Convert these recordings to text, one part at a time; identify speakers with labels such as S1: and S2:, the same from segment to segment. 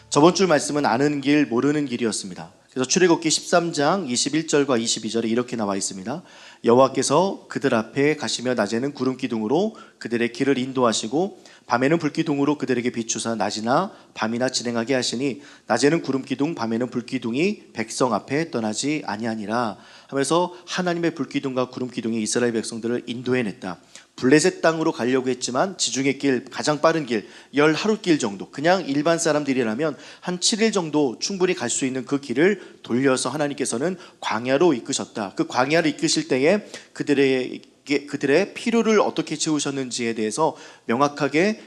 S1: 저번 주 말씀은 아는 길 모르는 길이었습니다. 그래서 출애굽기 13장 21절과 22절에 이렇게 나와 있습니다. 여호와께서 그들 앞에 가시며 낮에는 구름 기둥으로 그들의 길을 인도하시고 밤에는 불 기둥으로 그들에게 비추사 낮이나 밤이나 진행하게 하시니 낮에는 구름 기둥 밤에는 불 기둥이 백성 앞에 떠나지 아니하니라 하면서 하나님의 불 기둥과 구름 기둥이 이스라엘 백성들을 인도해냈다. 블레셋 땅으로 가려고 했지만 지중해 길, 가장 빠른 길, 열 하루길 정도, 그냥 일반 사람들이라면 한 7일 정도 충분히 갈 수 있는 그 길을 돌려서 하나님께서는 광야로 이끄셨다. 그 광야를 이끄실 때에 그들의 필요를 어떻게 채우셨는지에 대해서 명확하게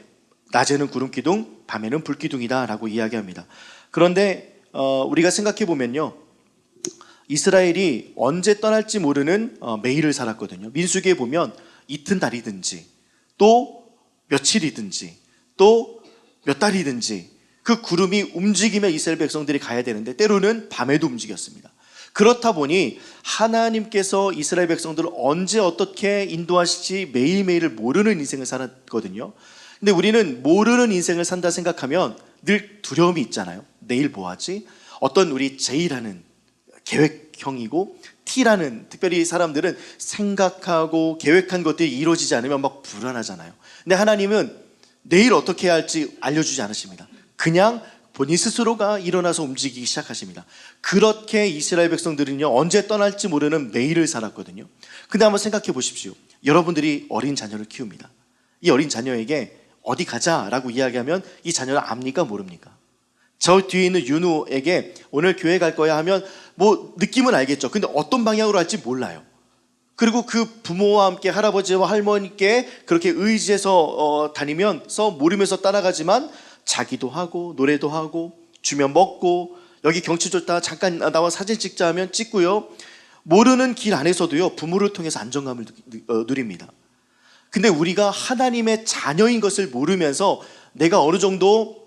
S1: 낮에는 구름 기둥, 밤에는 불 기둥이다 라고 이야기합니다. 그런데 우리가 생각해 보면요, 이스라엘이 언제 떠날지 모르는 매일을 살았거든요. 민수기에 보면 이튿날이든지 또 며칠이든지 또 몇 달이든지 그 구름이 움직이며 이스라엘 백성들이 가야 되는데 때로는 밤에도 움직였습니다. 그렇다 보니 하나님께서 이스라엘 백성들을 언제 어떻게 인도하실지 매일매일을 모르는 인생을 살았거든요. 근데 우리는 모르는 인생을 산다 생각하면 늘 두려움이 있잖아요. 내일 뭐 하지? 어떤 우리 J라는 계획형이고 T라는, 특별히 사람들은 생각하고 계획한 것들이 이루어지지 않으면 막 불안하잖아요. 근데 하나님은 내일 어떻게 해야 할지 알려주지 않으십니다. 그냥 본인 스스로가 일어나서 움직이기 시작하십니다. 그렇게 이스라엘 백성들은요, 언제 떠날지 모르는 매일을 살았거든요. 근데 한번 생각해 보십시오. 여러분들이 어린 자녀를 키웁니다. 이 어린 자녀에게 어디 가자라고 이야기하면 이 자녀는 압니까 모릅니까? 저 뒤에 있는 윤우에게 오늘 교회 갈 거야 하면 뭐 느낌은 알겠죠. 근데 어떤 방향으로 할지 몰라요. 그리고 그 부모와 함께 할아버지와 할머니께 그렇게 의지해서 다니면서 모르면서 따라가지만 자기도 하고 노래도 하고 주면 먹고 여기 경치 좋다 잠깐 나와 사진 찍자 하면 찍고요. 모르는 길 안에서도요, 부모를 통해서 안정감을 누립니다. 근데 우리가 하나님의 자녀인 것을 모르면서 내가 어느 정도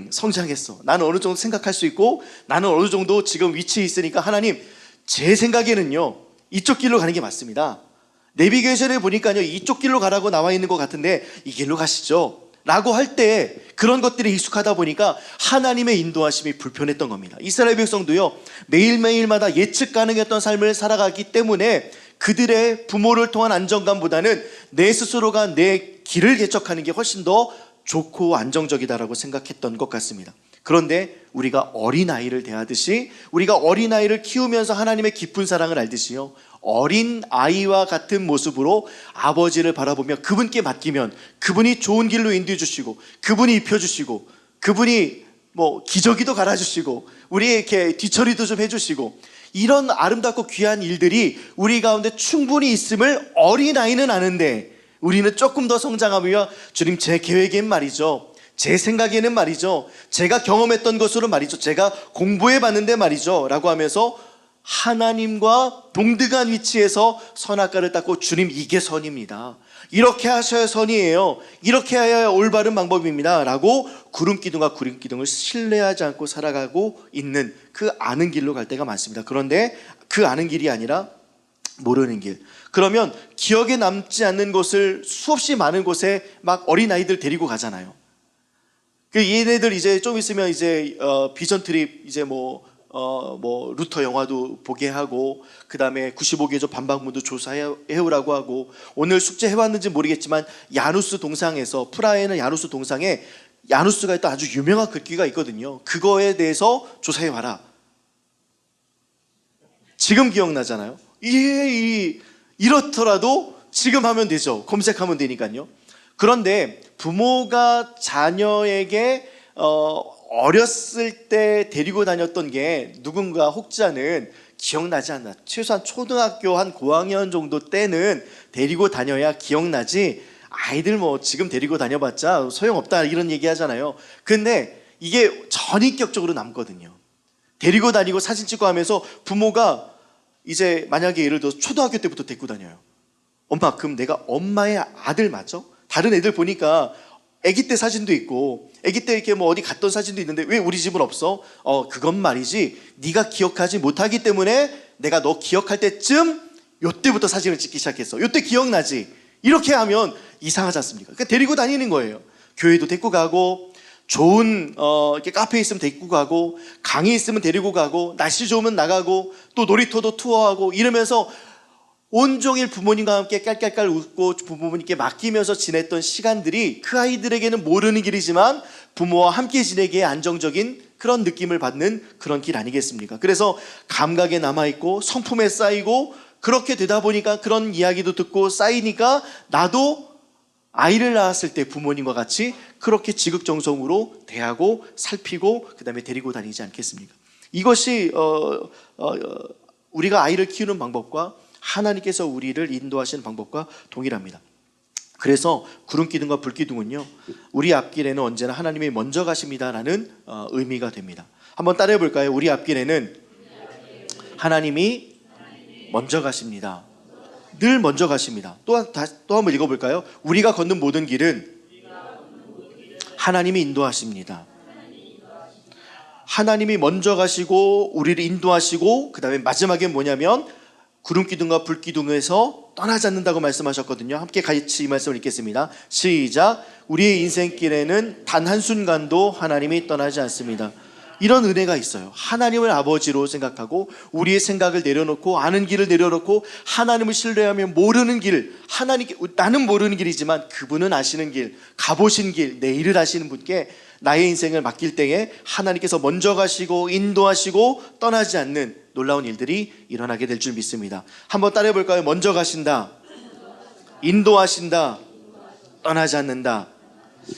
S1: 성장했어, 나는 어느 정도 생각할 수 있고 나는 어느 정도 지금 위치에 있으니까 하나님, 제 생각에는요 이쪽 길로 가는 게 맞습니다. 내비게이션에 보니까요 이쪽 길로 가라고 나와 있는 것 같은데 이 길로 가시죠 라고 할 때 그런 것들이 익숙하다 보니까 하나님의 인도하심이 불편했던 겁니다. 이스라엘 백성도요, 매일매일마다 예측 가능했던 삶을 살아가기 때문에 그들의 부모를 통한 안정감보다는 내 스스로가 내 길을 개척하는 게 훨씬 더 좋고 안정적이다라고 생각했던 것 같습니다. 그런데 우리가 어린아이를 대하듯이, 우리가 어린아이를 키우면서 하나님의 깊은 사랑을 알듯이요, 어린아이와 같은 모습으로 아버지를 바라보며 그분께 맡기면 그분이 좋은 길로 인도해 주시고 그분이 입혀주시고 그분이 뭐 기저귀도 갈아주시고 우리에게 뒤처리도 좀 해주시고 이런 아름답고 귀한 일들이 우리 가운데 충분히 있음을 어린아이는 아는데 우리는 조금 더 성장하며 주님, 제 계획엔 말이죠, 제 생각에는 말이죠, 제가 경험했던 것으로 말이죠, 제가 공부해 봤는데 말이죠 라고 하면서 하나님과 동등한 위치에서 선악과를 닦고 주님, 이게 선입니다, 이렇게 하셔야 선이에요, 이렇게 해야 올바른 방법입니다 라고 구름 기둥과 구름 기둥을 신뢰하지 않고 살아가고 있는 그 아는 길로 갈 때가 많습니다. 그런데 그 아는 길이 아니라 모르는 길. 그러면 기억에 남지 않는 곳을 수없이 많은 곳에 막 어린아이들 데리고 가잖아요. 그 얘네들 이제 좀 있으면 이제 비전 트립 이제 뭐 루터 영화도 보게 하고 그 다음에 95개조 반박문도 조사해오라고 하고 오늘 숙제 해왔는지 모르겠지만 야누스 동상에서 프라하에는 야누스 동상에 야누스가 했던 아주 유명한 글귀가 있거든요. 그거에 대해서 조사해와라. 지금 기억나잖아요. 이렇더라도 지금 하면 되죠. 검색하면 되니까요. 그런데 부모가 자녀에게 어렸을 때 데리고 다녔던 게 누군가 혹자는 기억나지 않나, 최소한 초등학교 한 고학년 정도 때는 데리고 다녀야 기억나지, 아이들 뭐 지금 데리고 다녀봤자 소용없다 이런 얘기 하잖아요. 근데 이게 전인격적으로 남거든요. 데리고 다니고 사진 찍고 하면서 부모가 이제 만약에 예를 들어서 초등학교 때부터 데리고 다녀요. 엄마, 그럼 내가 엄마의 아들 맞아? 다른 애들 보니까 아기 때 사진도 있고 아기 때 이렇게 뭐 어디 갔던 사진도 있는데 왜 우리 집은 없어? 그건 말이지, 네가 기억하지 못하기 때문에 내가 너 기억할 때쯤 요때부터 사진을 찍기 시작했어, 요때 기억나지? 이렇게 하면 이상하지 않습니까? 그러니까 데리고 다니는 거예요. 교회도 데리고 가고 좋은 이렇게 카페에 있으면 데리고 가고, 강이 있으면 데리고 가고, 날씨 좋으면 나가고, 또 놀이터도 투어하고 이러면서 온종일 부모님과 함께 깔깔깔 웃고 부모님께 맡기면서 지냈던 시간들이 그 아이들에게는 모르는 길이지만 부모와 함께 지내기에 안정적인 그런 느낌을 받는 그런 길 아니겠습니까? 그래서 감각에 남아있고 성품에 쌓이고, 그렇게 되다 보니까 그런 이야기도 듣고 쌓이니까 나도 아이를 낳았을 때 부모님과 같이 그렇게 지극정성으로 대하고 살피고 그 다음에 데리고 다니지 않겠습니까? 이것이 우리가 아이를 키우는 방법과 하나님께서 우리를 인도하시는 방법과 동일합니다. 그래서 구름기둥과 불기둥은요, 우리 앞길에는 언제나 하나님이 먼저 가십니다라는 의미가 됩니다. 한번 따라해 볼까요? 우리 앞길에는 하나님이 먼저 가십니다. 늘 먼저 가십니다. 또 한번 읽어볼까요? 우리가 걷는 모든 길은 하나님이 인도하십니다. 하나님이 먼저 가시고 우리를 인도하시고, 그 다음에 마지막에 뭐냐면 구름기둥과 불기둥에서 떠나지 않는다고 말씀하셨거든요. 함께 같이 이 말씀을 읽겠습니다. 시작. 우리의 인생길에는 단 한순간도 하나님이 떠나지 않습니다. 이런 은혜가 있어요. 하나님을 아버지로 생각하고 우리의 생각을 내려놓고 아는 길을 내려놓고 하나님을 신뢰하며 모르는 길, 나는 모르는 길이지만 그분은 아시는 길, 가보신 길, 내 일을 아시는 분께 나의 인생을 맡길 때에 하나님께서 먼저 가시고 인도하시고 떠나지 않는 놀라운 일들이 일어나게 될 줄 믿습니다. 한번 따라해 볼까요? 먼저 가신다, 인도하신다, 떠나지 않는다.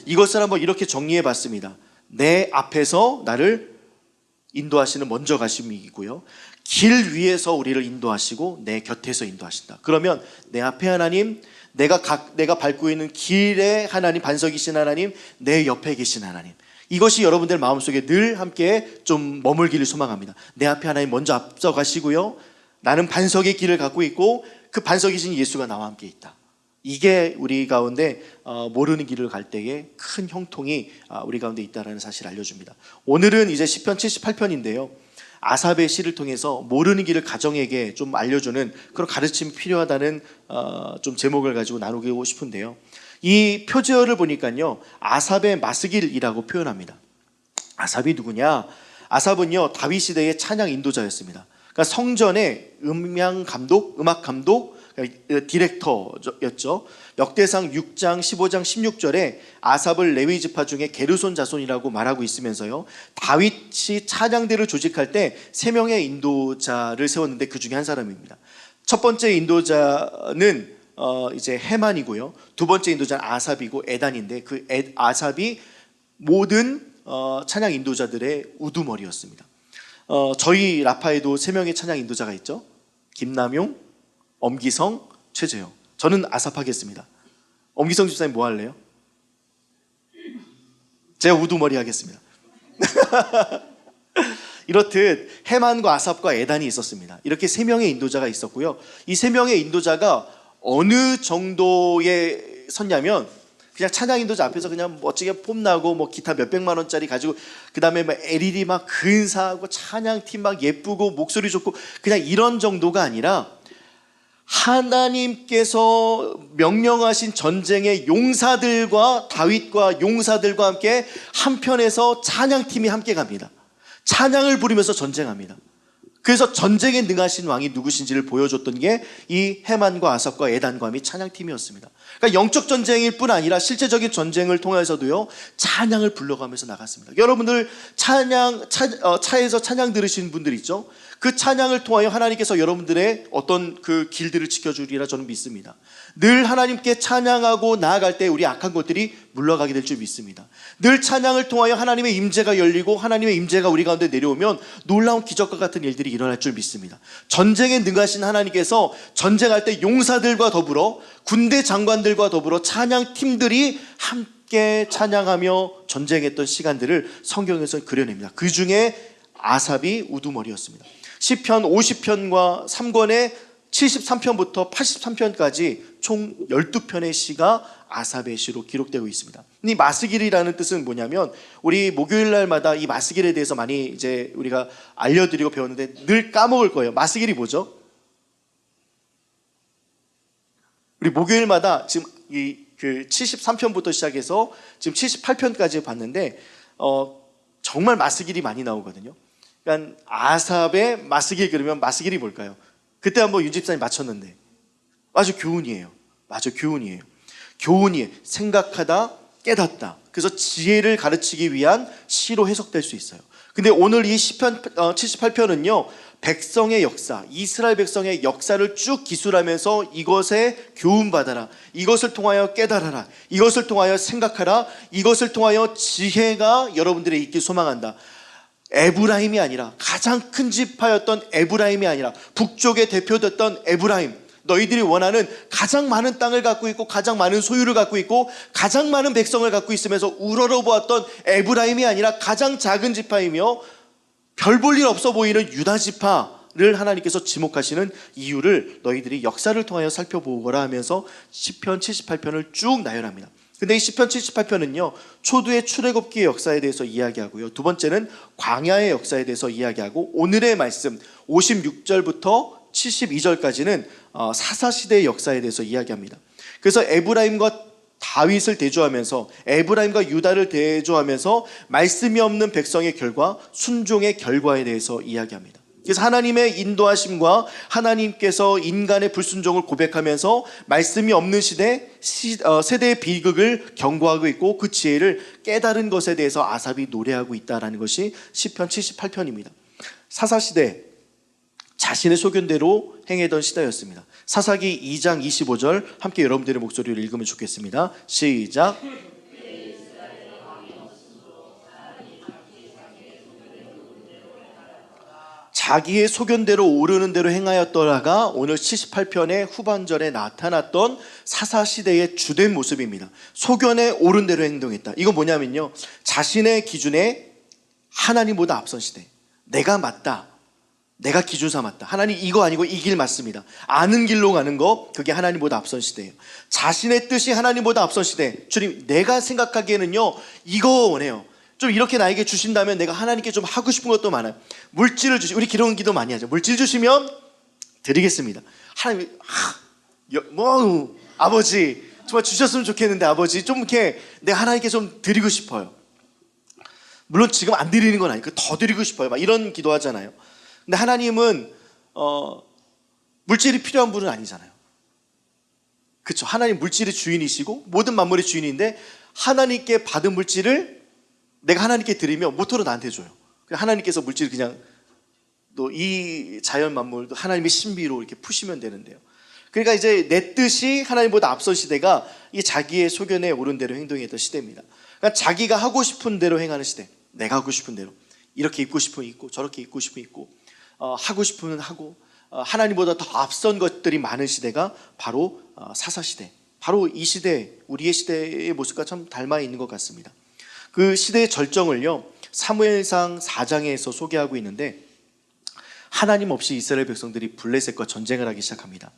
S1: 이것을 한번 이렇게 정리해 봤습니다. 내 앞에서 나를 인도하시는 먼저 가심이고요, 길 위에서 우리를 인도하시고 내 곁에서 인도하신다. 그러면 내 앞에 하나님, 내가 밟고 있는 길에 하나님, 반석이신 하나님, 내 옆에 계신 하나님, 이것이 여러분들 마음속에 늘 함께 좀 머물기를 소망합니다. 내 앞에 하나님 먼저 앞서 가시고요, 나는 반석의 길을 갖고 있고 그 반석이신 예수가 나와 함께 있다. 이게 우리 가운데 모르는 길을 갈 때에 큰 형통이 우리 가운데 있다는 사실을 알려줍니다. 오늘은 이제 시편 78편인데요, 아삽의 시를 통해서 모르는 길을 가정에게 좀 알려주는 그런 가르침이 필요하다는 좀 제목을 가지고 나누고 싶은데요, 이 표제어를 보니까요, 아삽의 마스길이라고 표현합니다. 아삽이 누구냐? 아삽은요, 다윗 시대의 찬양 인도자였습니다. 그러니까 성전의 음악 감독, 디렉터였죠. 역대상 6장 15장 16절에 아삽을 레위 지파 중에 게르손 자손이라고 말하고 있으면서요, 다윗이 찬양대를 조직할 때 3명의 인도자를 세웠는데 그 중에 한 사람입니다. 첫 번째 인도자는 이제 헤만이고요, 두 번째 인도자는 아삽이고 에단인데, 그 아삽이 모든 찬양 인도자들의 우두머리였습니다. 저희 라파에도 3명의 찬양 인도자가 있죠. 김남용, 엄기성, 최재형. 저는 아삽하겠습니다. 엄기성 집사님 뭐 할래요? 제가 우두머리 하겠습니다. 이렇듯 헤만과 아삽과 에단이 있었습니다. 이렇게 3명의 인도자가 있었고요, 이 3명의 인도자가 어느 정도에 섰냐면, 그냥 찬양 인도자 앞에서 그냥 멋지게 폼나고 뭐 기타 몇백만 원짜리 가지고, 그 다음에 막 LED 막 근사하고 찬양팀 막 예쁘고 목소리 좋고 그냥 이런 정도가 아니라, 하나님께서 명령하신 전쟁의 용사들과 다윗과 용사들과 함께 한편에서 찬양팀이 함께 갑니다. 찬양을 부르면서 전쟁합니다. 그래서 전쟁에 능하신 왕이 누구신지를 보여줬던 게 이 헤만과 아삽과 에단과 및 찬양팀이었습니다. 그러니까 영적 전쟁일 뿐 아니라 실제적인 전쟁을 통해서도요, 찬양을 불러가면서 나갔습니다. 여러분들 차에서 찬양 들으시는 분들 있죠? 그 찬양을 통하여 하나님께서 여러분들의 어떤 그 길들을 지켜주리라 저는 믿습니다. 늘 하나님께 찬양하고 나아갈 때 우리 악한 것들이 물러가게 될 줄 믿습니다. 늘 찬양을 통하여 하나님의 임재가 열리고 하나님의 임재가 우리 가운데 내려오면 놀라운 기적과 같은 일들이 일어날 줄 믿습니다. 전쟁에 능하신 하나님께서 전쟁할 때 용사들과 더불어 군대 장관들과 더불어 찬양팀들이 함께 찬양하며 전쟁했던 시간들을 성경에서 그려냅니다. 그 중에 아삽이 우두머리였습니다. 시편 50편과 3권의 73편부터 83편까지 총 12편의 시가 아삽의 시로 기록되고 있습니다. 이 마스길이라는 뜻은 뭐냐면, 우리 목요일 날마다 이 마스길에 대해서 많이 이제 우리가 알려드리고 배웠는데 늘 까먹을 거예요. 마스길이 뭐죠? 우리 목요일마다 지금 그 73편부터 시작해서 지금 78편까지 봤는데, 정말 마스길이 많이 나오거든요. 그러니까 아삽의 마스길 그러면 마스길이 뭘까요? 그때 한번 윤 집사님 맞췄는데 맞아, 교훈이에요. 맞아, 교훈이에요. 교훈이 생각하다 깨닫다. 그래서 지혜를 가르치기 위한 시로 해석될 수 있어요. 근데 오늘 이 시편 78편은요 백성의 역사, 이스라엘 백성의 역사를 쭉 기술하면서 이것에 교훈받아라, 이것을 통하여 깨달아라, 이것을 통하여 생각하라, 이것을 통하여 지혜가 여러분들의 있길 소망한다. 에브라임이 아니라, 가장 큰 지파였던 에브라임이 아니라 북쪽에 대표됐던 에브라임, 너희들이 원하는 가장 많은 땅을 갖고 있고 가장 많은 소유를 갖고 있고 가장 많은 백성을 갖고 있으면서 우러러보았던 에브라임이 아니라 가장 작은 지파이며 별 볼 일 없어 보이는 유다 지파를 하나님께서 지목하시는 이유를 너희들이 역사를 통하여 살펴보거라 하면서 시편 78편을 쭉 나열합니다. 근데 이 시편 78편은요 초두의 출애굽기의 역사에 대해서 이야기하고요, 두 번째는 광야의 역사에 대해서 이야기하고, 오늘의 말씀 56절부터 72절까지는 사사시대의 역사에 대해서 이야기합니다. 그래서 에브라임과 다윗을 대조하면서, 에브라임과 유다를 대조하면서 말씀이 없는 백성의 결과, 순종의 결과에 대해서 이야기합니다. 그래서 하나님의 인도하심과 하나님께서 인간의 불순종을 고백하면서 말씀이 없는 세대의 비극을 경고하고 있고 그 지혜를 깨달은 것에 대해서 아삽이 노래하고 있다는 것이 시편 78편입니다. 사사시대, 자신의 소견대로 행하던 시대였습니다. 사사기 2장 25절 함께 여러분들의 목소리를 읽으면 좋겠습니다. 시작. 자기의 소견대로 오르는 대로 행하였더라가 오늘 78편의 후반절에 나타났던 사사시대의 주된 모습입니다. 소견에 오른 대로 행동했다. 이건 뭐냐면요, 자신의 기준에 하나님보다 앞선 시대, 내가 맞다, 내가 기준 삼았다, 하나님 이거 아니고 이 길 맞습니다, 아는 길로 가는 거, 그게 하나님보다 앞선 시대예요. 자신의 뜻이 하나님보다 앞선 시대, 주님 내가 생각하기에는요 이거 원해요, 좀 이렇게 나에게 주신다면 내가 하나님께 좀 하고 싶은 것도 많아요. 물질을 주시, 우리 기도원 기도 많이 하죠. 물질 주시면 드리겠습니다. 하나님, 아버지 정말 주셨으면 좋겠는데 아버지 좀 이렇게 내가 하나님께 좀 드리고 싶어요. 물론 지금 안 드리는 건 아니고 더 드리고 싶어요, 막 이런 기도하잖아요. 근데 하나님은 물질이 필요한 분은 아니잖아요. 그렇죠? 하나님 물질의 주인이시고 모든 만물의 주인인데 하나님께 받은 물질을 내가 하나님께 드리면 모토로 나한테 줘요. 하나님께서 물질을 그냥 또 이 자연 만물도 하나님의 신비로 이렇게 푸시면 되는데요. 그러니까 이제 내 뜻이 하나님보다 앞선 시대가 이 자기의 소견에 오른 대로 행동했던 시대입니다. 그러니까 자기가 하고 싶은 대로 행하는 시대, 내가 하고 싶은 대로 이렇게 입고 싶으면 입고 저렇게 입고 싶으면 입고 하고 싶으면 하고 하나님보다 더 앞선 것들이 많은 시대가 바로 사사시대, 바로 이 시대, 우리의 시대의 모습과 참 닮아 있는 것 같습니다. 그 시대의 절정을요 사무엘상 4장에서 소개하고 있는데, 하나님 없이 이스라엘 백성들이 블레셋과 전쟁을 하기 시작합니다.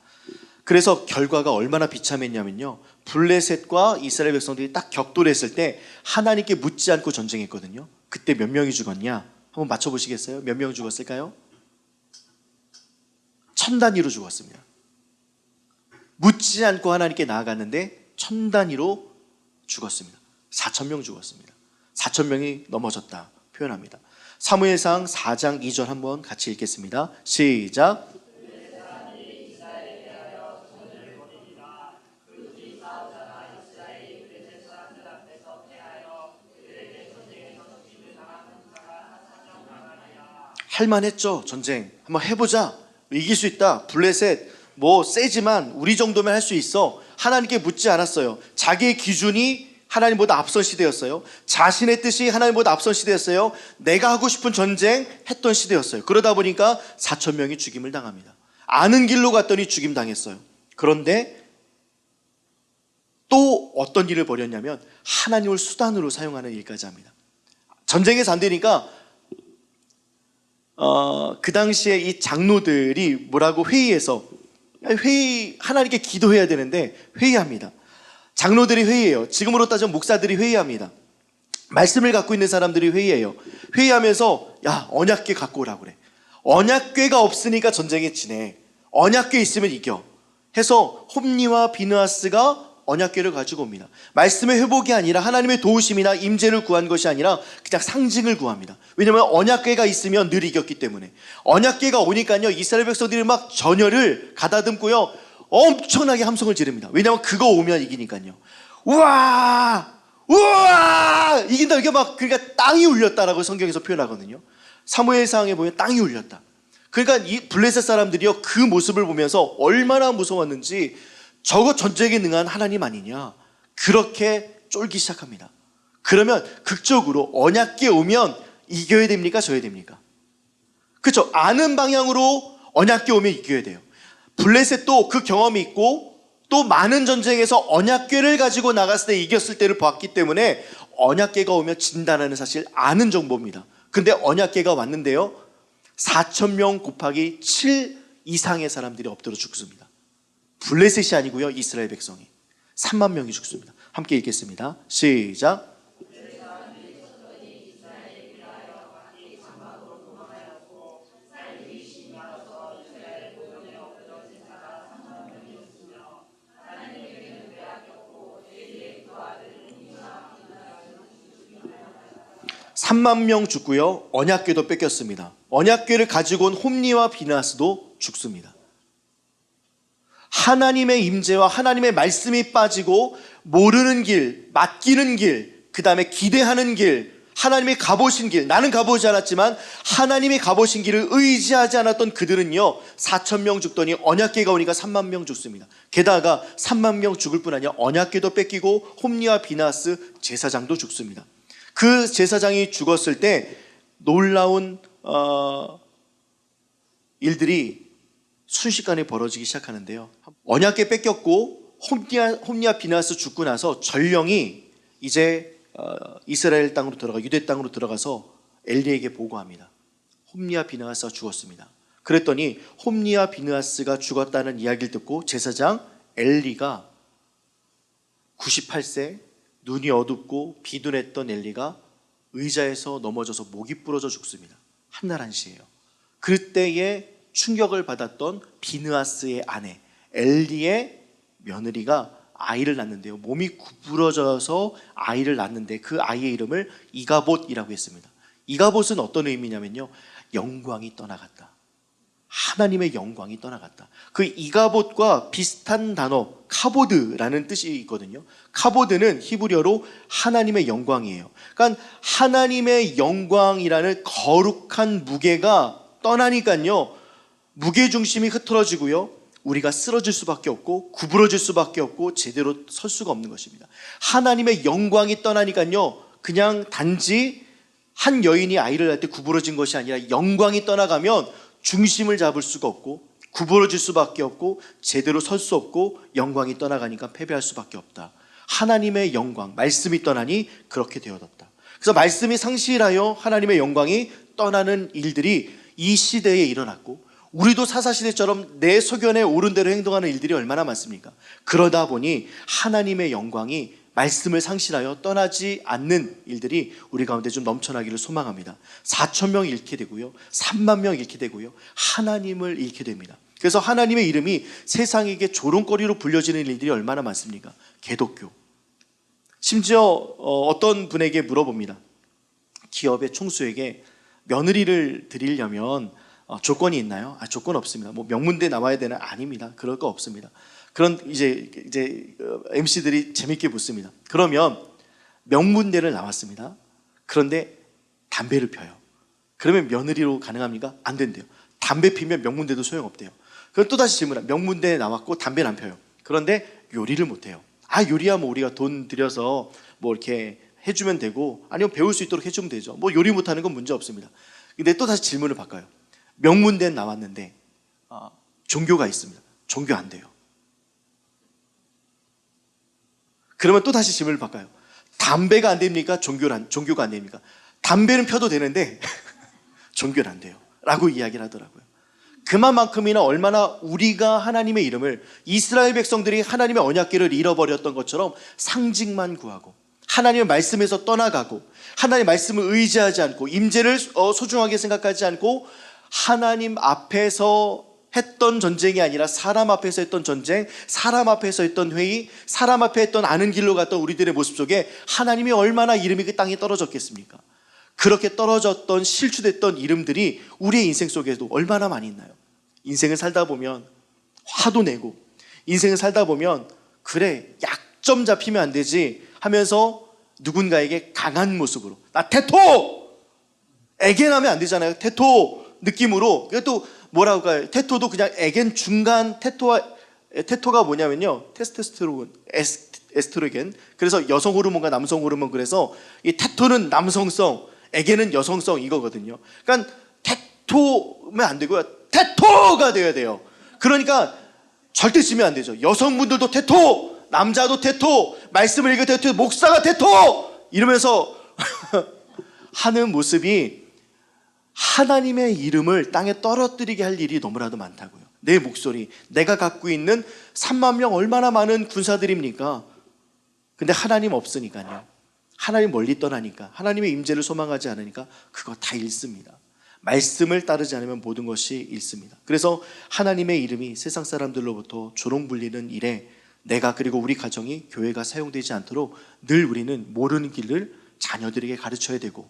S1: 그래서 결과가 얼마나 비참했냐면요, 블레셋과 이스라엘 백성들이 딱 격돌했을 때 하나님께 묻지 않고 전쟁했거든요. 그때 몇 명이 죽었냐? 한번 맞춰보시겠어요? 몇 명 죽었을까요? 1000단위로 죽었습니다. 묻지 않고 하나님께 나아갔는데 1000단위로 죽었습니다. 4000명 죽었습니다. 4000명이 넘어졌다 표현합니다. 사무엘상 4장 2절 한번 같이 읽겠습니다. 시작. 할만했죠. 전쟁 한번 해보자, 이길 수 있다, 블레셋 뭐 세지만 우리 정도면 할 수 있어. 하나님께 묻지 않았어요. 자기의 기준이 하나님보다 앞선 시대였어요. 자신의 뜻이 하나님보다 앞선 시대였어요. 내가 하고 싶은 전쟁 했던 시대였어요. 그러다 보니까 4000명이 죽임을 당합니다. 아는 길로 갔더니 죽임 당했어요. 그런데 또 어떤 일을 벌였냐면 하나님을 수단으로 사용하는 일까지 합니다. 전쟁에서 안 되니까 그 당시에 이 장로들이 뭐라고 회의해서, 하나님께 기도해야 되는데 회의합니다. 장로들이 회의해요. 지금으로 따지면 목사들이 회의합니다. 말씀을 갖고 있는 사람들이 회의해요. 회의하면서 야, 언약궤 갖고 오라고 그래. 언약궤가 없으니까 전쟁에 지네. 언약궤 있으면 이겨 해서 홈리와 비느하스가 언약궤를 가지고 옵니다. 말씀의 회복이 아니라 하나님의 도우심이나 임재를 구한 것이 아니라 그냥 상징을 구합니다. 왜냐하면 언약궤가 있으면 늘 이겼기 때문에. 언약궤가 오니까요, 이스라엘 백성들이 막 전열을 가다듬고요, 엄청나게 함성을 지릅니다. 왜냐하면 그거 오면 이기니까요. 우와! 우와! 이긴다. 이게 막, 그러니까 땅이 울렸다라고 성경에서 표현하거든요. 사무엘상에 보면 땅이 울렸다. 그러니까 이 블레셋 사람들이요, 그 모습을 보면서 얼마나 무서웠는지, 저거 전쟁에 능한 하나님 아니냐, 그렇게 쫄기 시작합니다. 그러면 극적으로 언약궤 오면 이겨야 됩니까, 져야 됩니까? 그렇죠. 아는 방향으로 언약궤 오면 이겨야 돼요. 블레셋도 그 경험이 있고 또 많은 전쟁에서 언약궤를 가지고 나갔을 때 이겼을 때를 봤기 때문에 언약궤가 오면 진다는 사실 아는 정보입니다. 근데 언약궤가 왔는데요, 4,000명 곱하기 7 이상의 사람들이 엎드려 죽습니다. 블레셋이 아니고요, 이스라엘 백성이 3만 명이 죽습니다. 함께 읽겠습니다. 시작. 3만 명 죽고요, 언약궤도 뺏겼습니다. 언약궤를 가지고 온 홈리와 비나스도 죽습니다. 하나님의 임재와 하나님의 말씀이 빠지고 모르는 길, 맡기는 길, 그 다음에 기대하는 길, 하나님이 가보신 길, 나는 가보지 않았지만 하나님이 가보신 길을 의지하지 않았던 그들은요, 4,000명 죽더니 언약궤가 오니까 3만 명 죽습니다. 게다가 3만 명 죽을 뿐 아니라 언약궤도 뺏기고 홈리와 비나스 제사장도 죽습니다. 그 제사장이 죽었을 때 놀라운 일들이 순식간에 벌어지기 시작하는데요. 언약궤 뺏겼고 홈리와 비나스 죽고 나서 전령이 이제 이스라엘 땅으로 들어가, 유대 땅으로 들어가서 엘리에게 보고합니다. 홈리와 비나스가 죽었습니다. 그랬더니 홈리와 비나스가 죽었다는 이야기를 듣고 제사장 엘리가 98세 눈이 어둡고 비둔했던 엘리가 의자에서 넘어져서 목이 부러져 죽습니다. 한날 한시예요. 그때에 충격을 받았던 비느하스의 아내 엘리의 며느리가 아이를 낳는데요, 몸이 구부러져서 아이를 낳는데 그 아이의 이름을 이가봇이라고 했습니다. 이가봇은 어떤 의미냐면요, 영광이 떠나갔다, 하나님의 영광이 떠나갔다. 그 이가봇과 비슷한 단어 카보드라는 뜻이 있거든요. 카보드는 히브리어로 하나님의 영광이에요. 그러니까 하나님의 영광이라는 거룩한 무게가 떠나니까요, 무게중심이 흐트러지고요, 우리가 쓰러질 수밖에 없고 구부러질 수밖에 없고 제대로 설 수가 없는 것입니다. 하나님의 영광이 떠나니까요, 그냥 단지 한 여인이 아이를 낳을 때 구부러진 것이 아니라 영광이 떠나가면 중심을 잡을 수가 없고 구부러질 수밖에 없고 제대로 설 수 없고 영광이 떠나가니까 패배할 수밖에 없다. 하나님의 영광, 말씀이 떠나니 그렇게 되어졌다. 그래서 말씀이 상실하여 하나님의 영광이 떠나는 일들이 이 시대에 일어났고, 우리도 사사시대처럼 내 소견에 옳은 대로 행동하는 일들이 얼마나 많습니까? 그러다 보니 하나님의 영광이 말씀을 상실하여 떠나지 않는 일들이 우리 가운데 좀 넘쳐나기를 소망합니다. 4,000명 잃게 되고요, 3만 명 잃게 되고요, 하나님을 잃게 됩니다. 그래서 하나님의 이름이 세상에게 조롱거리로 불려지는 일들이 얼마나 많습니까? 개독교. 심지어 어떤 분에게 물어봅니다. 기업의 총수에게 며느리를 드리려면 조건이 있나요? 조건 없습니다. 뭐 명문대 나와야 되나? 아닙니다. 그럴 거 없습니다. 그런 이제 MC들이 재밌게 묻습니다. 그러면 명문대를 나왔습니다. 그런데 담배를 펴요. 그러면 며느리로 가능합니까? 안 된대요. 담배 피면 명문대도 소용없대요. 그럼 또다시 질문합니다. 명문대에 나왔고 담배는 안 펴요. 그런데 요리를 못해요. 요리야 뭐 우리가 돈 들여서 뭐 이렇게 해주면 되고, 아니면 배울 수 있도록 해주면 되죠. 뭐 요리 못하는 건 문제 없습니다. 근데 또다시 질문을 바꿔요. 명문대에 나왔는데 종교가 있습니다. 종교 안 돼요. 그러면 또 다시 질문을 바꿔요. 담배가 안 됩니까? 종교가 안 됩니까? 담배는 펴도 되는데 종교는 안 돼요 라고 이야기를 하더라고요. 그만큼이나 얼마나 우리가 하나님의 이름을, 이스라엘 백성들이 하나님의 언약궤를 잃어버렸던 것처럼 상징만 구하고 하나님의 말씀에서 떠나가고 하나님의 말씀을 의지하지 않고 임재를 소중하게 생각하지 않고 하나님 앞에서 했던 전쟁이 아니라 사람 앞에서 했던 전쟁, 사람 앞에서 했던 회의, 사람 앞에 했던 아는 길로 갔던 우리들의 모습 속에 하나님이 얼마나 이름이 그 땅에 떨어졌겠습니까? 그렇게 떨어졌던 실추됐던 이름들이 우리의 인생 속에도 얼마나 많이 있나요? 인생을 살다 보면 화도 내고, 인생을 살다 보면 그래 약점 잡히면 안 되지 하면서 누군가에게 강한 모습으로 나 태토! 애겐하면 안 되잖아요. 태토 느낌으로. 또 뭐라고 할까요? 태토도 그냥 애겐 중간 태토가 뭐냐면요, 테스토스테론, 에스트로겐. 그래서 여성 호르몬과 남성 호르몬. 그래서 이 태토는 남성성, 애겐은 여성성 이거거든요. 그러니까 태토면 안 되고요, 태토가 되어야 돼요. 그러니까 절대 지면 안 되죠. 여성분들도 태토, 남자도 태토, 말씀을 읽을 때 태토, 목사가 태토 이러면서 하는 모습이 하나님의 이름을 땅에 떨어뜨리게 할 일이 너무나도 많다고요. 내 목소리, 내가 갖고 있는 3만 명 얼마나 많은 군사들입니까? 근데 하나님 없으니까요, 하나님 멀리 떠나니까, 하나님의 임재를 소망하지 않으니까 그거 다 잃습니다. 말씀을 따르지 않으면 모든 것이 잃습니다. 그래서 하나님의 이름이 세상 사람들로부터 조롱불리는 일에 내가, 그리고 우리 가정이, 교회가 사용되지 않도록 늘 우리는 모르는 길을 자녀들에게 가르쳐야 되고,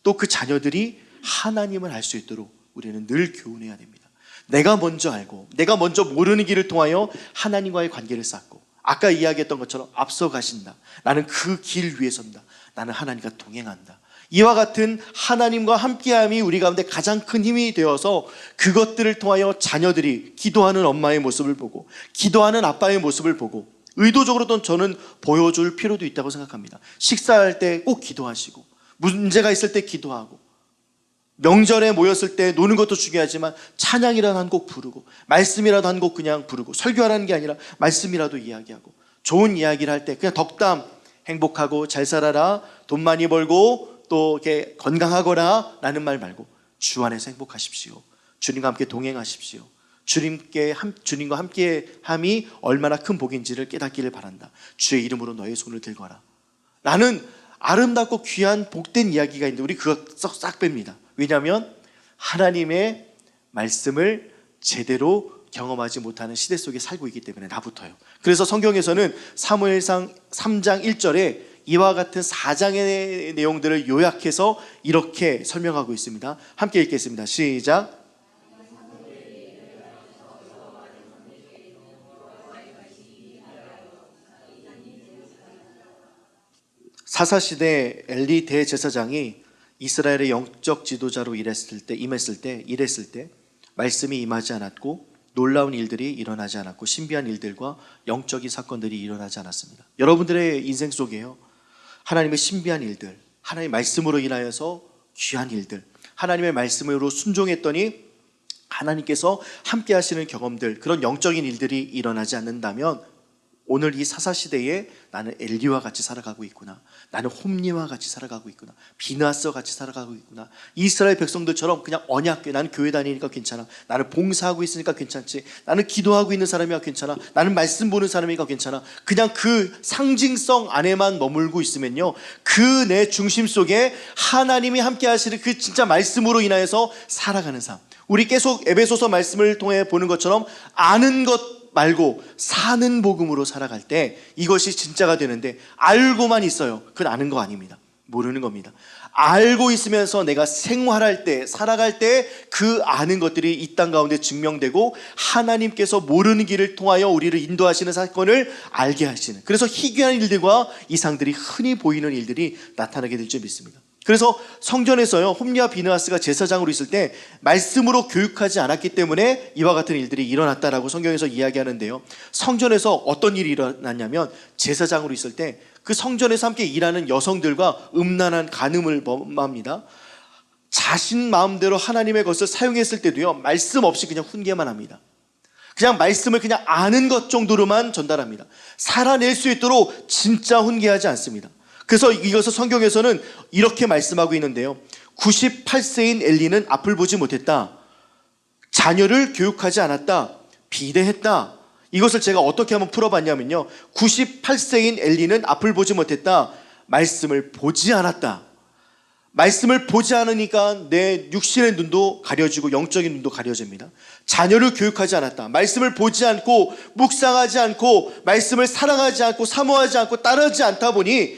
S1: 또 그 자녀들이 하나님을 알 수 있도록 우리는 늘 교훈해야 됩니다. 내가 먼저 알고, 내가 먼저 모르는 길을 통하여 하나님과의 관계를 쌓고, 아까 이야기했던 것처럼 앞서 가신다. 나는 그 길 위에 선다. 나는 하나님과 동행한다. 이와 같은 하나님과 함께함이 우리 가운데 가장 큰 힘이 되어서 그것들을 통하여 자녀들이 기도하는 엄마의 모습을 보고, 기도하는 아빠의 모습을 보고, 의도적으로도 저는 보여줄 필요도 있다고 생각합니다. 식사할 때 꼭 기도하시고, 문제가 있을 때 기도하고, 명절에 모였을 때 노는 것도 중요하지만 찬양이라도 한 곡 부르고, 말씀이라도 한 곡 그냥 부르고, 설교하라는 게 아니라 말씀이라도 이야기하고, 좋은 이야기를 할 때 그냥 덕담, 행복하고 잘 살아라, 돈 많이 벌고 또 이렇게 건강하거라 라는 말 말고, 주 안에서 행복하십시오. 주님과 함께 동행하십시오. 주님과 함께함이 얼마나 큰 복인지를 깨닫기를 바란다. 주의 이름으로 너의 손을 들거라 라는 아름답고 귀한 복된 이야기가 있는데, 우리 그거 싹 뺍니다. 왜냐하면 하나님의 말씀을 제대로 경험하지 못하는 시대 속에 살고 있기 때문에, 나부터요. 그래서 성경에서는 사무엘상 3장 1절에 이와 같은 4장의 내용들을 요약해서 이렇게 설명하고 있습니다. 함께 읽겠습니다. 시작. 사사시대 엘리 대제사장이 이스라엘의 영적 지도자로 임했을 때 말씀이 임하지 않았고, 놀라운 일들이 일어나지 않았고, 신비한 일들과 영적인 사건들이 일어나지 않았습니다. 여러분들의 인생 속에요, 하나님의 신비한 일들, 하나님의 말씀으로 인하여서 귀한 일들, 하나님의 말씀으로 순종했더니 하나님께서 함께 하시는 경험들, 그런 영적인 일들이 일어나지 않는다면 오늘 이 사사시대에 나는 엘리와 같이 살아가고 있구나, 나는 홈리와 같이 살아가고 있구나, 비느하스와 같이 살아가고 있구나, 이스라엘 백성들처럼 그냥 언약궤, 나는 교회 다니니까 괜찮아, 나는 봉사하고 있으니까 괜찮지, 나는 기도하고 있는 사람이니까 괜찮아, 나는 말씀 보는 사람이니까 괜찮아, 그냥 그 상징성 안에만 머물고 있으면요, 그 내 중심 속에 하나님이 함께 하시는 그 진짜 말씀으로 인하여서 살아가는 삶, 우리 계속 에베소서 말씀을 통해 보는 것처럼 아는 것 말고 사는 복음으로 살아갈 때 이것이 진짜가 되는데, 알고만 있어요, 그건 아는 거 아닙니다. 모르는 겁니다. 알고 있으면서 내가 생활할 때, 살아갈 때 그 아는 것들이 이 땅 가운데 증명되고, 하나님께서 모르는 길을 통하여 우리를 인도하시는 사건을 알게 하시는, 그래서 희귀한 일들과 이상들이 흔히 보이는 일들이 나타나게 될 줄 믿습니다. 그래서 성전에서요, 홈리와 비느하스가 제사장으로 있을 때 말씀으로 교육하지 않았기 때문에 이와 같은 일들이 일어났다라고 성경에서 이야기하는데요, 성전에서 어떤 일이 일어났냐면, 제사장으로 있을 때 그 성전에서 함께 일하는 여성들과 음란한 간음을 범합니다. 자신 마음대로 하나님의 것을 사용했을 때도요, 말씀 없이 그냥 훈계만 합니다. 그냥 말씀을 그냥 아는 것 정도로만 전달합니다. 살아낼 수 있도록 진짜 훈계하지 않습니다. 그래서 이것을 성경에서는 이렇게 말씀하고 있는데요, 98세인 엘리는 앞을 보지 못했다, 자녀를 교육하지 않았다, 비대했다. 이것을 제가 어떻게 한번 풀어봤냐면요, 98세인 엘리는 앞을 보지 못했다, 말씀을 보지 않았다, 말씀을 보지 않으니까 내 육신의 눈도 가려지고 영적인 눈도 가려집니다. 자녀를 교육하지 않았다. 말씀을 보지 않고 묵상하지 않고 말씀을 사랑하지 않고 사모하지 않고 따르지 않다 보니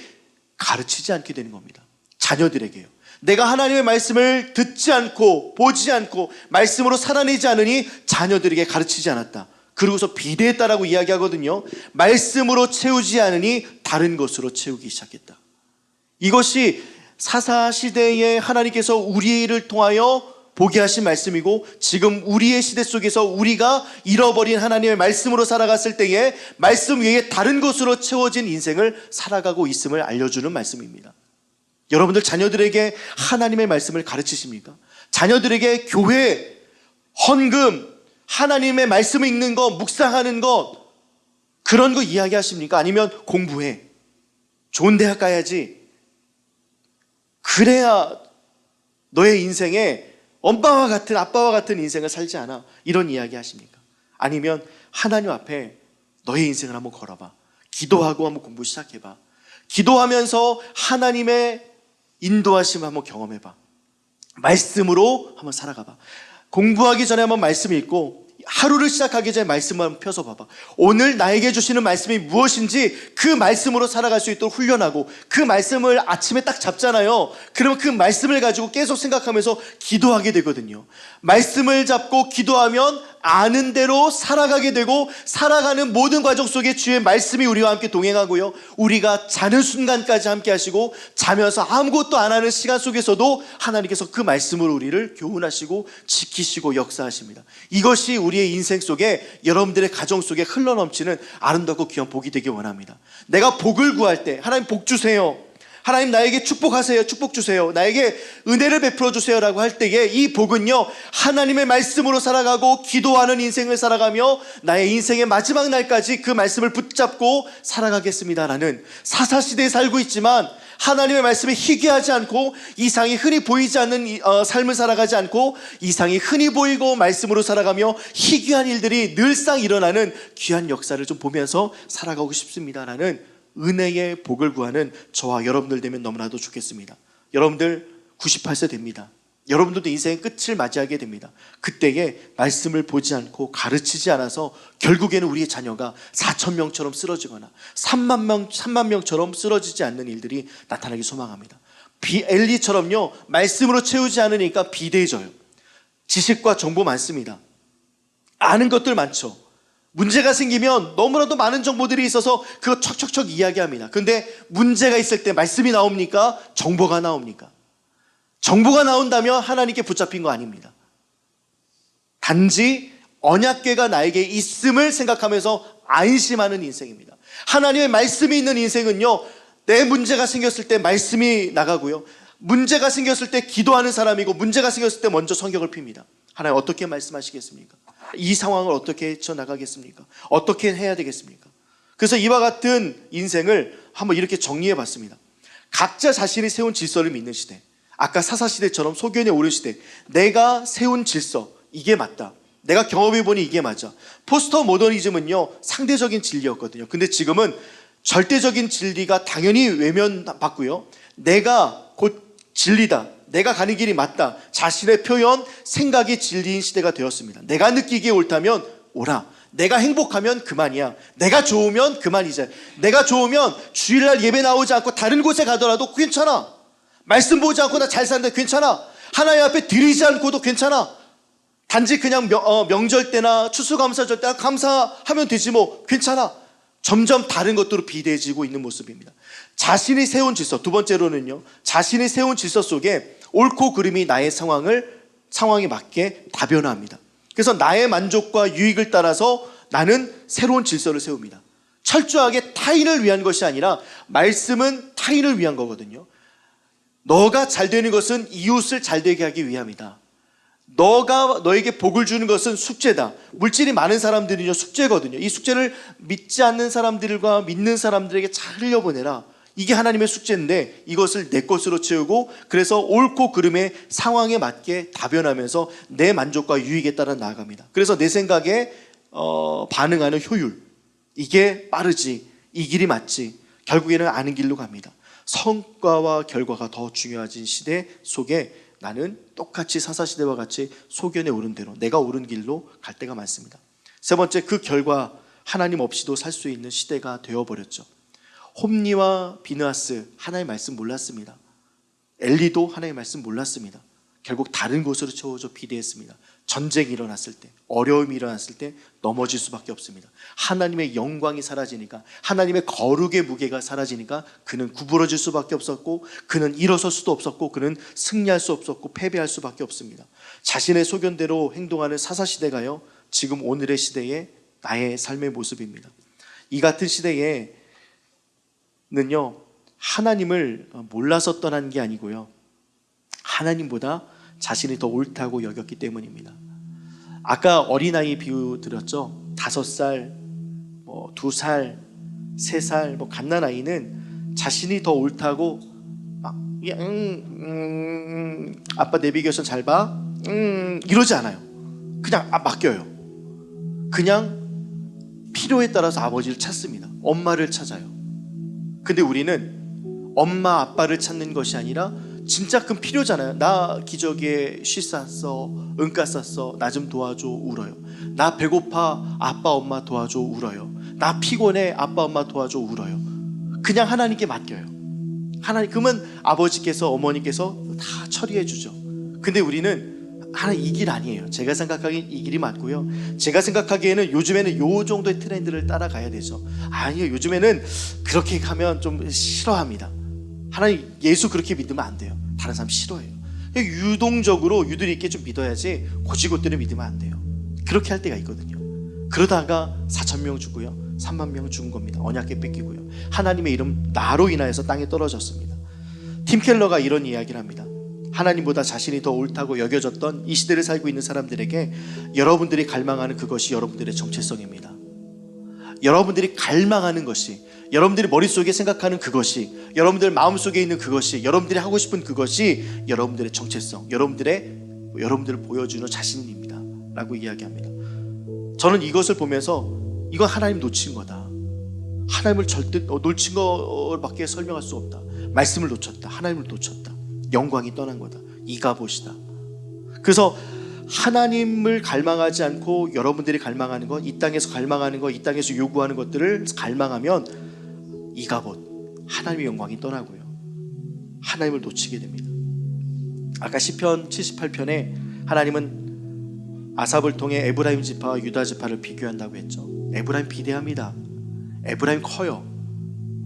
S1: 가르치지 않게 되는 겁니다. 자녀들에게요. 내가 하나님의 말씀을 듣지 않고 보지 않고 말씀으로 살아내지 않으니 자녀들에게 가르치지 않았다. 그러고서 비대했다라고 이야기하거든요. 말씀으로 채우지 않으니 다른 것으로 채우기 시작했다. 이것이 사사시대에 하나님께서 우리를 통하여 보게 하신 말씀이고, 지금 우리의 시대 속에서 우리가 잃어버린 하나님의 말씀으로 살아갔을 때에 말씀 외에 다른 것으로 채워진 인생을 살아가고 있음을 알려주는 말씀입니다. 여러분들 자녀들에게 하나님의 말씀을 가르치십니까? 자녀들에게 교회, 헌금, 하나님의 말씀을 읽는 것, 묵상하는 것, 그런 거 이야기하십니까? 아니면 공부해, 좋은 대학 가야지, 그래야 너의 인생에 엄마와 같은, 아빠와 같은 인생을 살지 않아, 이런 이야기 하십니까? 아니면 하나님 앞에 너의 인생을 한번 걸어봐, 기도하고 한번 공부 시작해봐, 기도하면서 하나님의 인도하심을 한번 경험해봐, 말씀으로 한번 살아가봐. 공부하기 전에 한번 말씀 읽고 하루를 시작하기 전에 말씀을 한번 펴서 봐봐. 오늘 나에게 주시는 말씀이 무엇인지 그 말씀으로 살아갈 수 있도록 훈련하고, 그 말씀을 아침에 딱 잡잖아요. 그러면 그 말씀을 가지고 계속 생각하면서 기도하게 되거든요. 말씀을 잡고 기도하면 아는 대로 살아가게 되고, 살아가는 모든 과정 속에 주의 말씀이 우리와 함께 동행하고요, 우리가 자는 순간까지 함께 하시고, 자면서 아무것도 안 하는 시간 속에서도 하나님께서 그 말씀으로 우리를 교훈하시고 지키시고 역사하십니다. 이것이 우리의 인생 속에, 여러분들의 가정 속에 흘러넘치는 아름답고 귀한 복이 되길 원합니다. 내가 복을 구할 때 하나님 복 주세요, 하나님 나에게 축복하세요, 축복 주세요, 나에게 은혜를 베풀어 주세요 라고 할 때에 이 복은요, 하나님의 말씀으로 살아가고 기도하는 인생을 살아가며 나의 인생의 마지막 날까지 그 말씀을 붙잡고 살아가겠습니다라는, 사사시대에 살고 있지만 하나님의 말씀에 희귀하지 않고 이상이 흔히 보이지 않는 삶을 살아가지 않고, 이상이 흔히 보이고 말씀으로 살아가며 희귀한 일들이 늘상 일어나는 귀한 역사를 좀 보면서 살아가고 싶습니다라는 은혜의 복을 구하는 저와 여러분들 되면 너무나도 좋겠습니다. 여러분들 98세 됩니다. 여러분들도 인생의 끝을 맞이하게 됩니다. 그때에 말씀을 보지 않고 가르치지 않아서 결국에는 우리의 자녀가 4,000명처럼 쓰러지거나 3만 명처럼 쓰러지지 않는 일들이 나타나기 소망합니다. 엘리처럼요, 말씀으로 채우지 않으니까 비대해져요. 지식과 정보 많습니다. 아는 것들 많죠. 문제가 생기면 너무나도 많은 정보들이 있어서 그거 척척척 이야기합니다. 그런데 문제가 있을 때 말씀이 나옵니까? 정보가 나옵니까? 정보가 나온다면 하나님께 붙잡힌 거 아닙니다. 단지 언약궤가 나에게 있음을 생각하면서 안심하는 인생입니다. 하나님의 말씀이 있는 인생은요, 내 문제가 생겼을 때 말씀이 나가고요, 문제가 생겼을 때 기도하는 사람이고, 문제가 생겼을 때 먼저 성경을 핍니다. 하나님 어떻게 말씀하시겠습니까? 이 상황을 어떻게 헤쳐나가겠습니까? 어떻게 해야 되겠습니까? 그래서 이와 같은 인생을 한번 이렇게 정리해 봤습니다. 각자 자신이 세운 질서를 믿는 시대, 아까 사사시대처럼 소견에 오른 시대, 내가 세운 질서, 이게 맞다, 내가 경험해보니 이게 맞아. 포스터 모더니즘은요, 상대적인 진리였거든요. 근데 지금은 절대적인 진리가 당연히 외면받고요, 내가 곧 진리다, 내가 가는 길이 맞다, 자신의 표현, 생각이 진리인 시대가 되었습니다. 내가 느끼기에 옳다면 오라, 내가 행복하면 그만이야, 내가 좋으면 그만이자, 내가 좋으면 주일날 예배 나오지 않고 다른 곳에 가더라도 괜찮아, 말씀 보지 않고 나 잘 사는데 괜찮아, 하나님 앞에 드리지 않고도 괜찮아, 단지 그냥 명절 때나 추수감사절 때 감사하면 되지 뭐, 괜찮아. 점점 다른 것들로 비대해지고 있는 모습입니다. 자신이 세운 질서, 두 번째로는요, 자신이 세운 질서 속에 옳고 그름이 나의 상황에 맞게 다변화합니다. 그래서 나의 만족과 유익을 따라서 나는 새로운 질서를 세웁니다. 철저하게 타인을 위한 것이 아니라 말씀은 타인을 위한 거거든요. 너가 잘 되는 것은 이웃을 잘 되게 하기 위함이다. 너에게 복을 주는 것은 숙제다. 물질이 많은 사람들은요, 숙제거든요. 이 숙제를 믿지 않는 사람들과 믿는 사람들에게 잘 흘려보내라. 이게 하나님의 숙제인데 이것을 내 것으로 채우고, 그래서 옳고 그름의 상황에 맞게 다변하면서 내 만족과 유익에 따라 나아갑니다. 그래서 내 생각에 반응하는 효율, 이게 빠르지, 이 길이 맞지, 결국에는 아는 길로 갑니다. 성과와 결과가 더 중요해진 시대 속에 나는 똑같이 사사시대와 같이 소견에 오른 대로 내가 옳은 길로 갈 때가 많습니다. 세 번째, 그 결과 하나님 없이도 살 수 있는 시대가 되어버렸죠. 홈리와 비느하스 하나님의 말씀 몰랐습니다. 엘리도 하나님의 말씀 몰랐습니다. 결국 다른 곳으로 채워져 비대했습니다. 전쟁이 일어났을 때, 어려움이 일어났을 때 넘어질 수밖에 없습니다. 하나님의 영광이 사라지니까, 하나님의 거룩의 무게가 사라지니까 그는 구부러질 수밖에 없었고, 그는 일어설 수도 없었고, 그는 승리할 수 없었고 패배할 수밖에 없습니다. 자신의 소견대로 행동하는 사사시대가요, 지금 오늘의 시대에 나의 삶의 모습입니다. 이 같은 시대에는요, 하나님을 몰라서 떠난 게 아니고요, 하나님보다 자신이 더 옳다고 여겼기 때문입니다. 아까 어린아이 비유 드렸죠. 5살, 2살, 3살, 갓난아이는 자신이 더 옳다고 막 아빠 내비게이션 잘 봐, 이러지 않아요. 그냥 맡겨요. 그냥 필요에 따라서 아버지를 찾습니다. 엄마를 찾아요. 근데 우리는 엄마 아빠를 찾는 것이 아니라 진짜 큰 필요잖아요. 나 기저귀에 쉬 쌌어, 응가 쌌어, 나 좀 도와줘, 울어요. 나 배고파, 아빠 엄마 도와줘, 울어요. 나 피곤해, 아빠 엄마 도와줘, 울어요. 그냥 하나님께 맡겨요. 하나님, 그러면 아버지께서 어머니께서 다 처리해 주죠. 근데 우리는 하나님 이 길 아니에요. 제가 생각하기엔 이 길이 맞고요, 제가 생각하기에는 요즘에는 요 정도의 트렌드를 따라가야 되죠. 아니요, 요즘에는 그렇게 가면 좀 싫어합니다. 하나님, 예수 그렇게 믿으면 안 돼요. 다른 사람 싫어해요. 유동적으로 유두리 있게 좀 믿어야지 고지고대로 믿으면 안 돼요. 그렇게 할 때가 있거든요. 그러다가 4,000명 죽고요, 3만 명 죽은 겁니다. 언약궤 뺏기고요, 하나님의 이름 나로 인하여서 땅에 떨어졌습니다. 팀 켈러가 이런 이야기를 합니다. 하나님보다 자신이 더 옳다고 여겨졌던 이 시대를 살고 있는 사람들에게 여러분들이 갈망하는 그것이 여러분들의 정체성입니다. 여러분들이 갈망하는 것이, 여러분들이 머릿속에 생각하는 그것이, 여러분들 마음속에 있는 그것이, 여러분들이 하고 싶은 그것이 여러분들의 정체성, 여러분들을 보여주는 자신입니다 라고 이야기합니다. 저는 이것을 보면서 이건 하나님 놓친 거다, 하나님을 절대 놓친 것밖에 설명할 수 없다, 말씀을 놓쳤다, 하나님을 놓쳤다, 영광이 떠난 거다, 이가봇이다. 그래서 하나님을 갈망하지 않고 여러분들이 갈망하는 것, 이 땅에서 갈망하는 것, 이 땅에서 요구하는 것들을 갈망하면 이가봇, 하나님의 영광이 떠나고요, 하나님을 놓치게 됩니다. 아까 시편 78편에 하나님은 아삽을 통해 에브라임 지파와 유다 지파를 비교한다고 했죠. 에브라임 비대합니다. 에브라임 커요.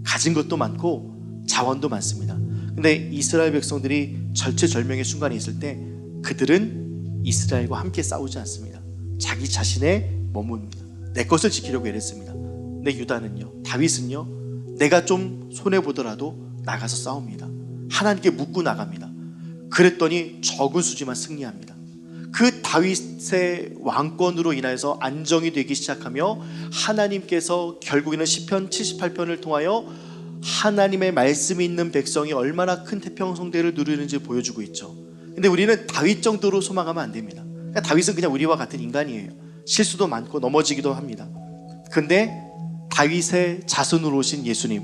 S1: 가진 것도 많고 자원도 많습니다. 근데 이스라엘 백성들이 절체절명의 순간이 있을 때 그들은 이스라엘과 함께 싸우지 않습니다. 자기 자신에 머뭅니다. 내 것을 지키려고 애랬습니다. 근데 유다는요, 다윗은요, 내가 좀 손해보더라도 나가서 싸웁니다. 하나님께 묻고 나갑니다. 그랬더니 적은 수지만 승리합니다. 그 다윗의 왕권으로 인해서 안정이 되기 시작하며 하나님께서 결국에는 시편 78편을 통하여 하나님의 말씀이 있는 백성이 얼마나 큰 태평성대를 누리는지 보여주고 있죠. 근데 우리는 다윗 정도로 소망하면 안 됩니다. 다윗은 그냥 우리와 같은 인간이에요. 실수도 많고 넘어지기도 합니다. 근데 다윗의 자손으로 오신 예수님,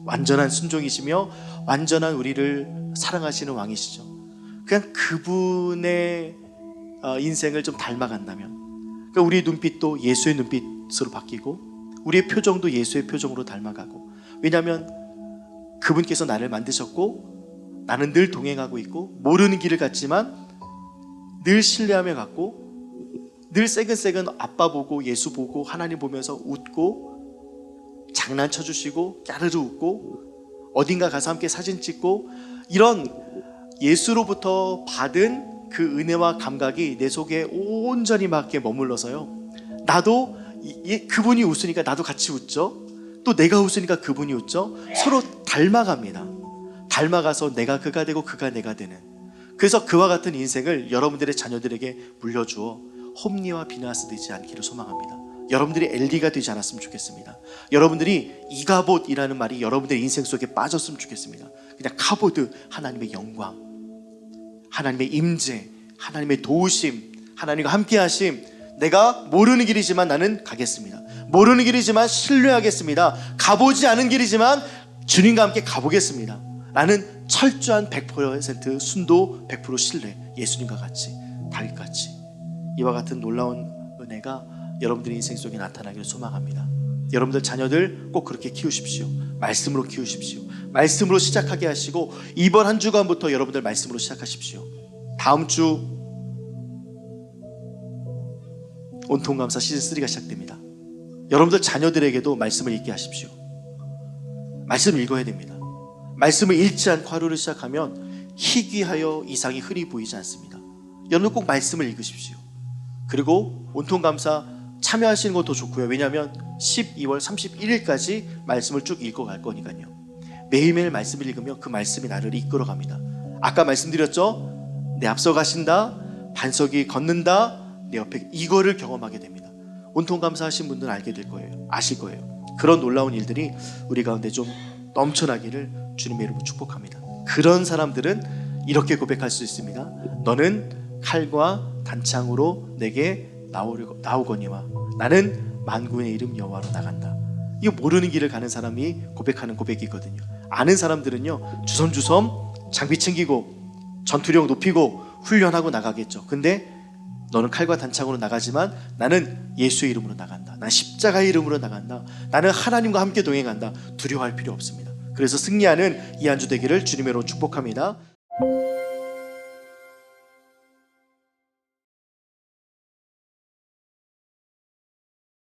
S1: 완전한 순종이시며 완전한 우리를 사랑하시는 왕이시죠. 그냥 그분의 인생을 좀 닮아간다면, 그러니까 우리의 눈빛도 예수의 눈빛으로 바뀌고 우리의 표정도 예수의 표정으로 닮아가고, 왜냐하면 그분께서 나를 만드셨고 나는 늘 동행하고 있고 모르는 길을 갔지만 늘 신뢰하며 갔고, 늘 새근새근 아빠 보고 예수 보고 하나님 보면서 웃고 장난쳐 주시고 까르르 웃고 어딘가 가서 함께 사진 찍고, 이런 예수로부터 받은 그 은혜와 감각이 내 속에 온전히 맞게 머물러서요, 나도 그분이 웃으니까 나도 같이 웃죠. 또 내가 웃으니까 그분이 웃죠. 서로 닮아갑니다. 닮아가서 내가 그가 되고 그가 내가 되는, 그래서 그와 같은 인생을 여러분들의 자녀들에게 물려주어 홈리와 비느하스 되지 않기를 소망합니다. 여러분들이 엘리가 되지 않았으면 좋겠습니다. 여러분들이 이가봇이라는 말이 여러분들의 인생 속에 빠졌으면 좋겠습니다. 그냥 카보드, 하나님의 영광, 하나님의 임재, 하나님의 도우심, 하나님과 함께 하심. 내가 모르는 길이지만 나는 가겠습니다. 모르는 길이지만 신뢰하겠습니다. 가보지 않은 길이지만 주님과 함께 가보겠습니다. 나는 철저한 100% 순도 100% 신뢰, 예수님과 같이, 다윗같이. 이와 같은 놀라운 은혜가 여러분들의 인생 속에 나타나기를 소망합니다. 여러분들 자녀들 꼭 그렇게 키우십시오. 말씀으로 키우십시오. 말씀으로 시작하게 하시고 이번 한 주간부터 여러분들 말씀으로 시작하십시오. 다음 주 온통감사 시즌3가 시작됩니다. 여러분들 자녀들에게도 말씀을 읽게 하십시오. 말씀을 읽어야 됩니다. 말씀을 읽지 않고 하루를 시작하면 희귀하여 이상이 흔히 보이지 않습니다. 여러분 꼭 말씀을 읽으십시오. 그리고 온통감사 참여하시는 것도 좋고요. 왜냐하면 12월 31일까지 말씀을 쭉 읽어갈 거니까요. 매일매일 말씀을 읽으면 그 말씀이 나를 이끌어갑니다. 아까 말씀드렸죠? 내 앞서 가신다, 반석이 걷는다, 내 옆에, 이거를 경험하게 됩니다. 온통감사하신 분들은 알게 될 거예요. 아실 거예요. 그런 놀라운 일들이 우리 가운데 좀 넘쳐나기를 주님의 이름으로 축복합니다. 그런 사람들은 이렇게 고백할 수 있습니다. 너는 칼과 단창으로 내게 나오거니와 나는 만군의 이름 여호와로 나간다. 이거 모르는 길을 가는 사람이 고백하는 고백이거든요. 아는 사람들은요, 주섬주섬 장비 챙기고 전투력 높이고 훈련하고 나가겠죠. 근데 너는 칼과 단창으로 나가지만 나는 예수의 이름으로 나간다. 난 십자가의 이름으로 나간다. 나는 하나님과 함께 동행한다. 두려워할 필요 없습니다. 그래서 승리하는 이 한 주 되기를 주님으로 축복합니다.